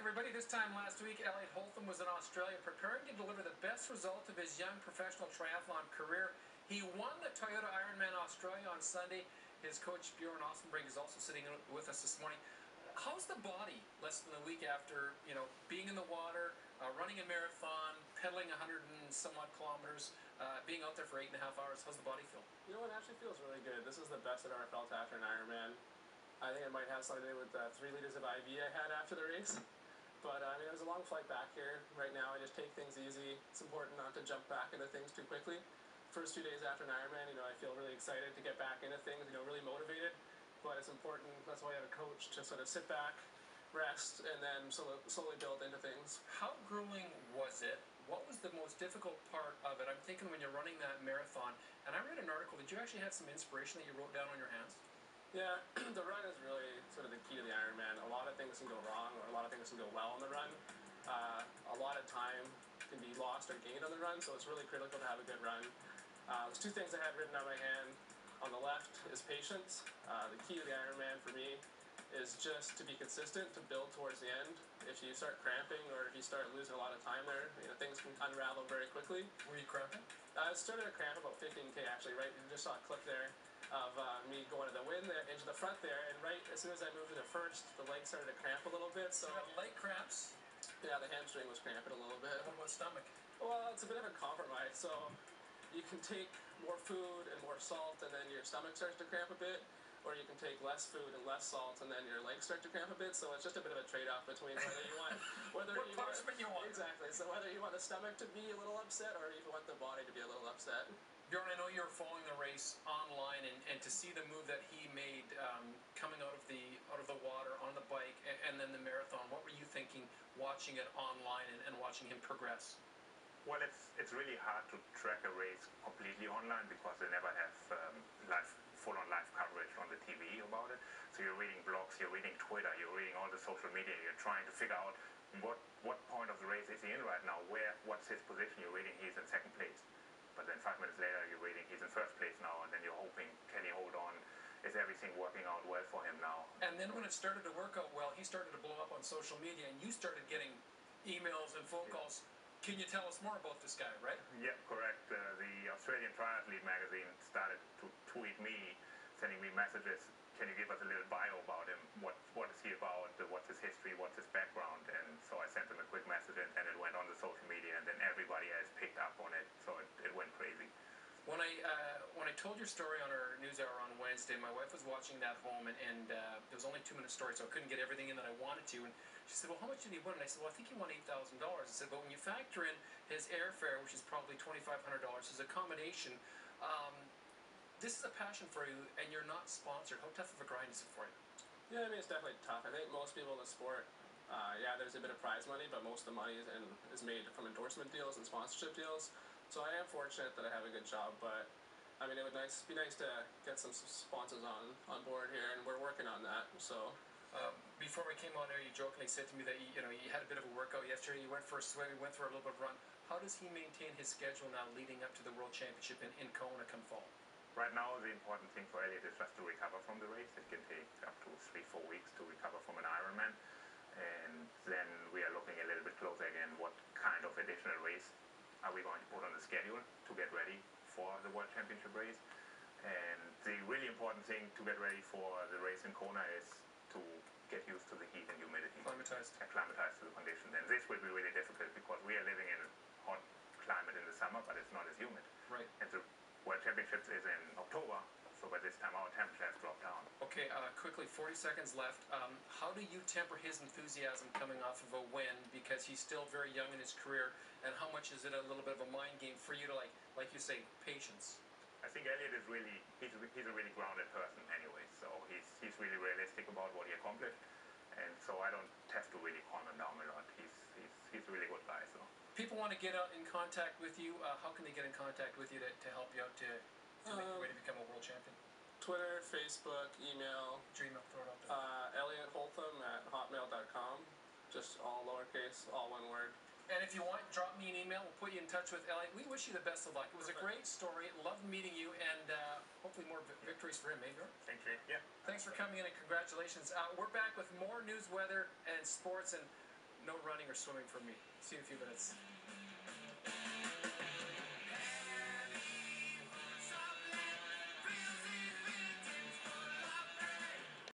everybody. This time last week, Elliot Holtham was in Australia preparing to deliver the best result of his young professional triathlon career. He won the Toyota Ironman Australia on Sunday. His coach, Bjorn Ossenbrink, is also sitting with us this morning. How's the body less than a week after, being in the water, running a marathon, pedaling 100 and some odd kilometers, being out there for 8.5 hours? How's the body feel? You know, it actually feels really good. This is the best I've ever felt after an Ironman. I think it might have something to do with the 3 liters of IV I had after the race. But I mean, it was a long flight back here. Right now, I just take things easy. It's important not to jump back into things too quickly. First 2 days after an Ironman, I feel really excited to get back into things, really motivated. But it's important, that's why I have a coach, to sort of sit back, rest, and then slowly build into things. How grueling was it? What was the most difficult part of it? I'm thinking when you're running that marathon, and I read an article, did you actually have some inspiration that you wrote down on your hands? Yeah, the run is really sort of the key to the Ironman. A lot of things can go wrong, or a lot of things can go well on the run. A lot of time can be lost or gained on the run, so it's really critical to have a good run. There's 2 things I had written on my hand. On the left is patience. The key to the Ironman for me is just to be consistent, to build towards the end. If you start cramping or if you start losing a lot of time there, things can unravel very quickly. Were you cramping? I started to cramp about 15K actually, right? You just saw a clip there of me going to the wind there, into the front there, and right as soon as I moved into first, the legs started to cramp a little bit. So you got leg cramps? Yeah, the hamstring was cramping a little bit. What about stomach? Well, it's a bit of a compromise. So you can take more food and more salt, and then your stomach starts to cramp a bit, or you can take less food and less salt, and then your legs start to cramp a bit. So it's just a bit of a trade-off between whether you want what punishment you want. Exactly. So whether you want the stomach to be a little upset, or if you want the body to be a little upset. Bjorn, I know you were following the race online, and to see the move that he made coming out of the water on the bike, and then the marathon. What were you thinking watching it online and watching him progress? Well, it's really hard to track a race completely online because they never have full-on live coverage on the TV about it. So you're reading blogs, you're reading Twitter, you're reading all the social media, you're trying to figure out what point of the race is he in right now, what's his position. You're reading he's in 2nd place. But then 5 minutes later, you're reading he's in 1st place now, and then you're hoping, can he hold on? Is everything working out well for him now? And then when it started to work out well, he started to blow up on social media, and you started getting emails and phone calls. Can you tell us more about this guy, right? Yeah, correct. The Australian Triathlete magazine started to tweet me, sending me messages. Can you give us a little bio about him? What is he about? What's his history? What's his background? And so I sent him a quick message, and it went on the social media, and then everybody else picked up on it. So it went crazy. When I told your story on our news hour on Wednesday, my wife was watching that home, and it was only a 2-minute story, so I couldn't get everything in that I wanted to. And she said, well, how much did he win? And I said, well, I think he won $8,000. I said, but when you factor in his airfare, which is probably $2,500, his accommodation, this is a passion for you, and you're not sponsored. How tough of a grind is it for you? Yeah, I mean, it's definitely tough. I think most people in the sport, there's a bit of prize money, but most of the money is made from endorsement deals and sponsorship deals. So I am fortunate that I have a good job, but I mean, it would be nice to get some sponsors on board here, and we're working on that. So before we came on there, you jokingly said to me that you had a bit of a workout yesterday. You went for a swim, you went for a little bit of run. How does he maintain his schedule now leading up to the World Championship in Kona come fall? Right now, the important thing for Elliot is just to recover from the race. It can take up to 3-4 weeks to recover from an Ironman. And then we are looking a little bit closer again, what kind of additional race are we going to put on the schedule to get ready for the World Championship race. And the really important thing to get ready for the race in Kona is to get used to the heat and humidity. Acclimatized. Acclimatized to the conditions. And this will be really difficult because we are living in a hot climate in the summer, but it's not as humid. Right. And the World Championships is in October, so by this time our temperature has dropped down. Okay, quickly, 40 seconds left. How do you temper his enthusiasm coming off of a win, because he's still very young in his career, and how much is it a little bit of a mind game for you to, like you say, patience? I think Elliot is he's a really grounded person anyway, so he's really realistic about what he accomplished, and so I don't have to really calm him down a lot. He's a really good guy. So people want to get in contact with you. How can they get in contact with you to help you out to make your way to become a world champion? Twitter, Facebook, email. Dream up, throw it out there. Elliot Holtham at hotmail.com. Just all lowercase, all one word. And if you want, drop me an email. We'll put you in touch with Elliot. We wish you the best of luck. It was a great story. Loved meeting you, and hopefully more victories for him, eh, Bjorn? Thank you. Yeah. Thanks for coming in, and congratulations. We're back with more news, weather, and sports, and no running or swimming for me. See you in a few minutes.